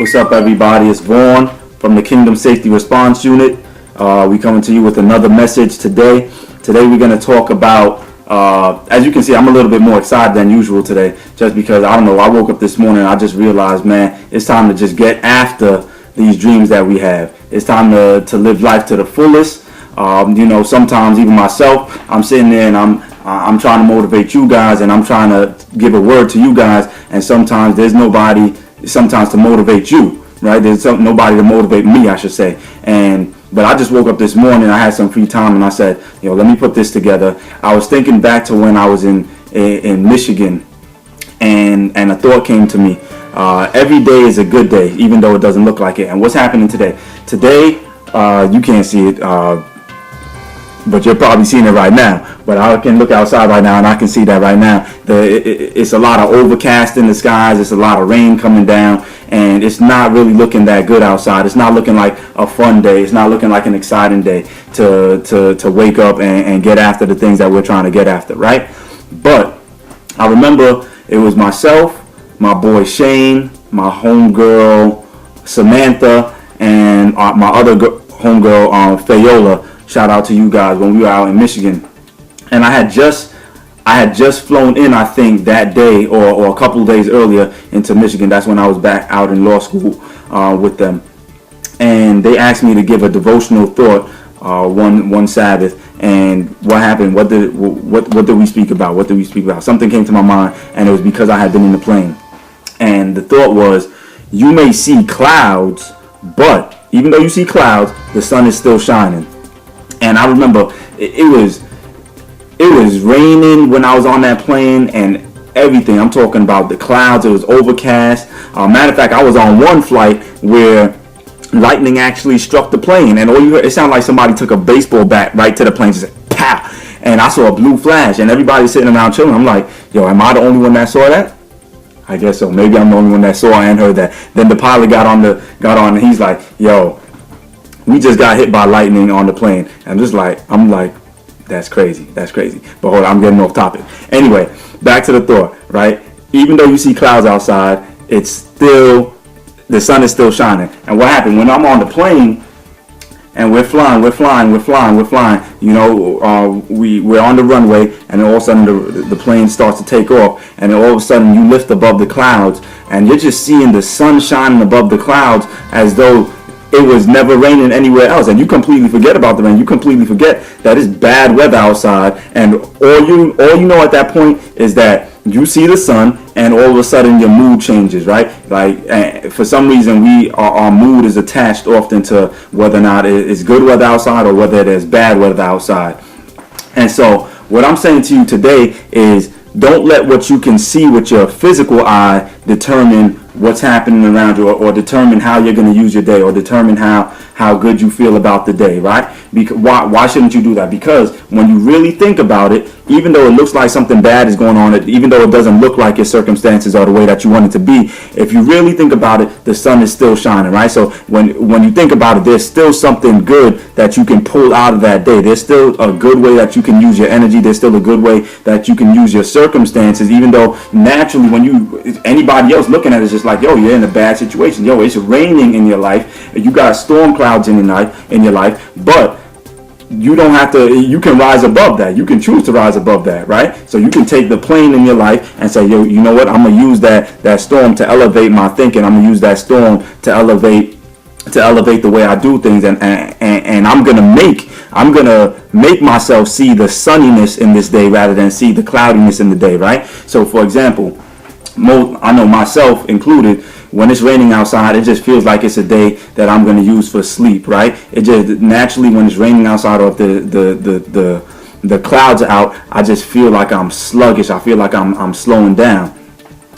What's up, everybody? It's Vaughn from the Kingdom Safety Response Unit. We coming to you with another message today. Today we're going to talk about, as you can see, I'm a little bit more excited than usual today, just because, I don't know, I woke up this morning and I just realized, man, it's time to just get after these dreams that we have. It's time to live life to the fullest. Sometimes even myself, I'm sitting there and I'm trying to motivate you guys, and I'm trying to give a word to you guys, and sometimes there's nobody sometimes to motivate you, right? There's nobody to motivate me, I should say. But I just woke up this morning, I had some free time, and I said, let me put this together. I was thinking back to when I was in Michigan, and a thought came to me. Every day is a good day, even though it doesn't look like it. And what's happening today? Today, you can't see it, but you're probably seeing it right now. But I can look outside right now and I can see that right now. It's a lot of overcast in the skies. It's a lot of rain coming down, and it's not really looking that good outside. It's not looking like a fun day. It's not looking like an exciting day to wake up and get after the things that we're trying to get after, right? But I remember it was myself, my boy Shane, my homegirl Samantha, and my other homegirl Fayola. Shout out to you guys when we were out in Michigan. And I had just flown in, I think, that day or a couple of days earlier into Michigan. That's when I was back out in law school with them. And they asked me to give a devotional thought one Sabbath. And what happened? What did we speak about? What did we speak about? Something came to my mind, and it was because I had been in the plane. And the thought was, you may see clouds, but even though you see clouds, the sun is still shining. And I remember it was raining when I was on that plane, and everything. I'm talking about the clouds. It was overcast. Matter of fact, I was on one flight where lightning actually struck the plane, and all you heard, it sounded like somebody took a baseball bat right to the plane, just like, pow. And I saw a blue flash, and everybody's sitting around chilling. I'm like, am I the only one that saw that? I guess so. Maybe I'm the only one that saw and heard that. Then the pilot got on, and he's like, we just got hit by lightning on the plane. And I'm like, that's crazy. But hold on, I'm getting off topic. Anyway, back to the thought, right? Even though you see clouds outside, the sun is still shining. And what happened when I'm on the plane and we're flying, we're on the runway, and all of a sudden the plane starts to take off, and then all of a sudden you lift above the clouds, and you're just seeing the sun shining above the clouds as though it was never raining anywhere else, and you completely forget about the rain. You completely forget that it's bad weather outside, and all you know at that point is that you see the sun, and all of a sudden your mood changes, right? Like, for some reason, our mood is attached often to whether or not it's good weather outside or whether there's bad weather outside. And so what I'm saying to you today is, don't let what you can see with your physical eye determine what's happening around you, or determine how you're going to use your day, or determine how good you feel about the day, right? Because why shouldn't you do that? Because when you really think about it, even though it looks like something bad is going on, even though it doesn't look like your circumstances are the way that you want it to be, if you really think about it, the sun is still shining, right? So when you think about it, there's still something good that you can pull out of that day. There's still a good way that you can use your energy. There's still a good way that you can use your circumstances, even though naturally anybody else looking at it is just like, you're in a bad situation. It's raining in your life. You got storm clouds in your life, but you don't have to. You can rise above that. You can choose to rise above that, right? So you can take the plane in your life and say, you know what? I'm gonna use that storm to elevate my thinking. I'm gonna use that storm to elevate the way I do things, and I'm gonna make myself see the sunniness in this day rather than see the cloudiness in the day, right? So, for example, I know myself included, when it's raining outside, it just feels like it's a day that I'm going to use for sleep, right? It just naturally, when it's raining outside, or if the clouds are out, I just feel like I'm sluggish. I feel like I'm slowing down.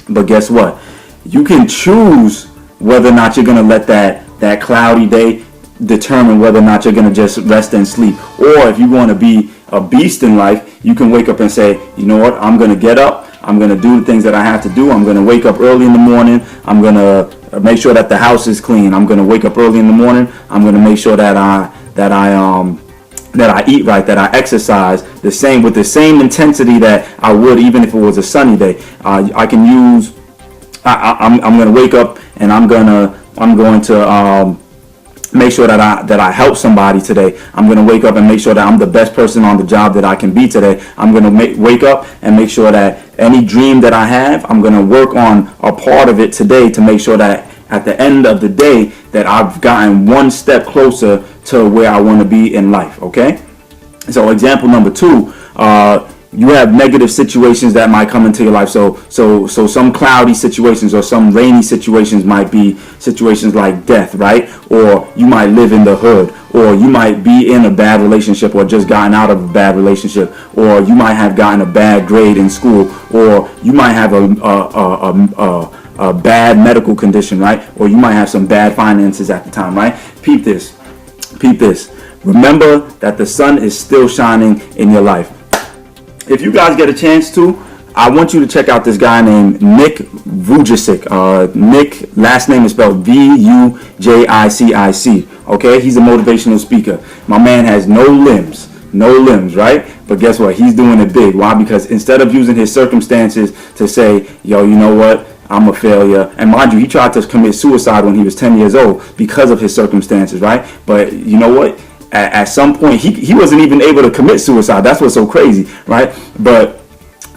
But guess what? You can choose whether or not you're going to let that cloudy day determine whether or not you're going to just rest and sleep. Or if you want to be a beast in life, you can wake up and say, you know what? I'm going to get up. I'm going to do the things that I have to do. I'm going to wake up early in the morning. I'm going to make sure that the house is clean. I'm going to wake up early in the morning. I'm going to make sure that I eat right, that I exercise with the same intensity that I would even if it was a sunny day. I'm going to wake up and I'm going to I'm going to make sure that I help somebody today. I'm going to wake up and make sure that I'm the best person on the job that I can be today. I'm going to wake up and make sure that any dream that I have, I'm going to work on a part of it today to make sure that at the end of the day that I've gotten one step closer to where I want to be in life. Okay? So example number 2, you have negative situations that might come into your life. So some cloudy situations or some rainy situations might be situations like death, right? Or you might live in the hood, or you might be in a bad relationship or just gotten out of a bad relationship, or you might have gotten a bad grade in school, or you might have a bad medical condition, right? Or you might have some bad finances at the time, right? Peep this. Remember that the sun is still shining in your life. If you guys get a chance to, I want you to check out this guy named Nick Vujicic. Nick, last name is spelled Vujicic. Okay, he's a motivational speaker. My man has no limbs, right? But guess what? He's doing it big. Why? Because instead of using his circumstances to say, yo, you know what? I'm a failure. And mind you, he tried to commit suicide when he was 10 years old because of his circumstances, right? But you know what? At some point, he wasn't even able to commit suicide. That's what's so crazy, right? But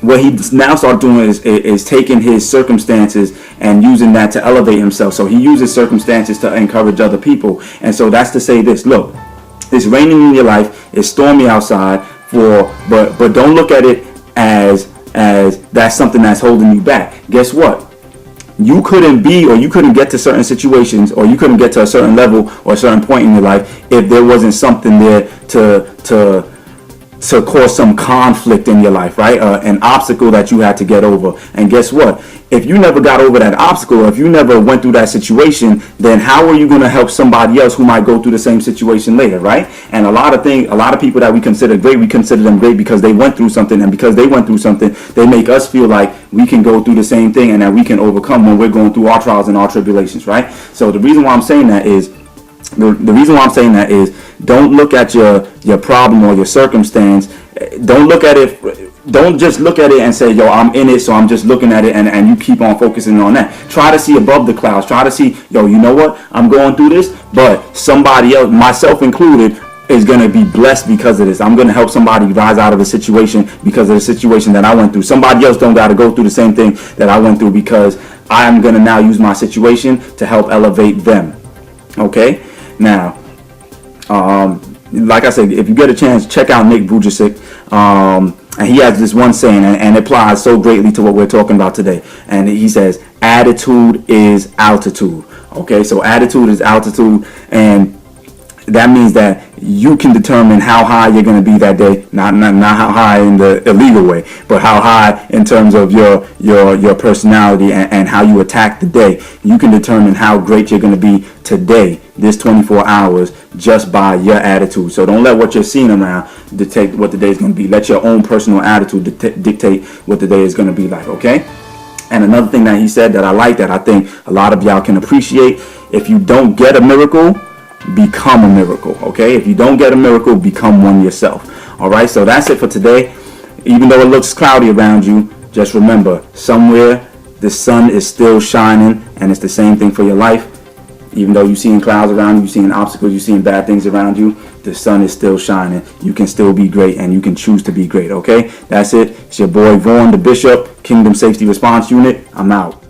what he now started doing is taking his circumstances and using that to elevate himself. So he uses circumstances to encourage other people. And so that's to say this. Look, it's raining in your life. It's stormy outside. But don't look at it as that's something that's holding you back. Guess what? You couldn't be, or you couldn't get to certain situations, or you couldn't get to a certain level or a certain point in your life if there wasn't something there to cause some conflict in your life, right? An obstacle that you had to get over. And guess what? If you never got over that obstacle, if you never went through that situation, then how are you going to help somebody else who might go through the same situation later, right? And a lot of people that we consider great, we consider them great because they went through something, and because they went through something, they make us feel like we can go through the same thing and that we can overcome when we're going through our trials and our tribulations, right? So the reason why I'm saying that is, don't look at your problem or your circumstance. Don't just look at it and say, yo, I'm in it, so I'm just looking at it, and you keep on focusing on that. Try to see above the clouds. Try to see, yo, you know what? I'm going through this, but somebody else, myself included, is going to be blessed because of this. I'm going to help somebody rise out of a situation because of the situation that I went through. Somebody else don't got to go through the same thing that I went through because I'm going to now use my situation to help elevate them. Okay? Now, like I said, if you get a chance, check out Nick Vujicic. And he has this one saying, and it applies so greatly to what we're talking about today. And he says, attitude is altitude. Okay, so attitude is altitude, and that means that you can determine how high you're going to be that day. Not how high in the illegal way, but how high in terms of your personality and how you attack the day. You can determine how great you're going to be today, this 24 hours, just by your attitude. So don't let what you're seeing around dictate what the day is going to be. Let your own personal attitude dictate what the day is going to be like, okay? And another thing that he said that I like, that I think a lot of y'all can appreciate, if you don't get a miracle, become a miracle. Okay, if you don't get a miracle, become one yourself. All right, so that's it for today. Even though it looks cloudy around you, just remember, somewhere the sun is still shining, and it's the same thing for your life. Even though you're seeing clouds around you, you're seeing obstacles, you're seeing bad things around you, the sun is still shining. You can still be great, and you can choose to be great. Okay, that's it. It's your boy Vaughn, the Bishop, Kingdom Safety Response Unit. I'm out.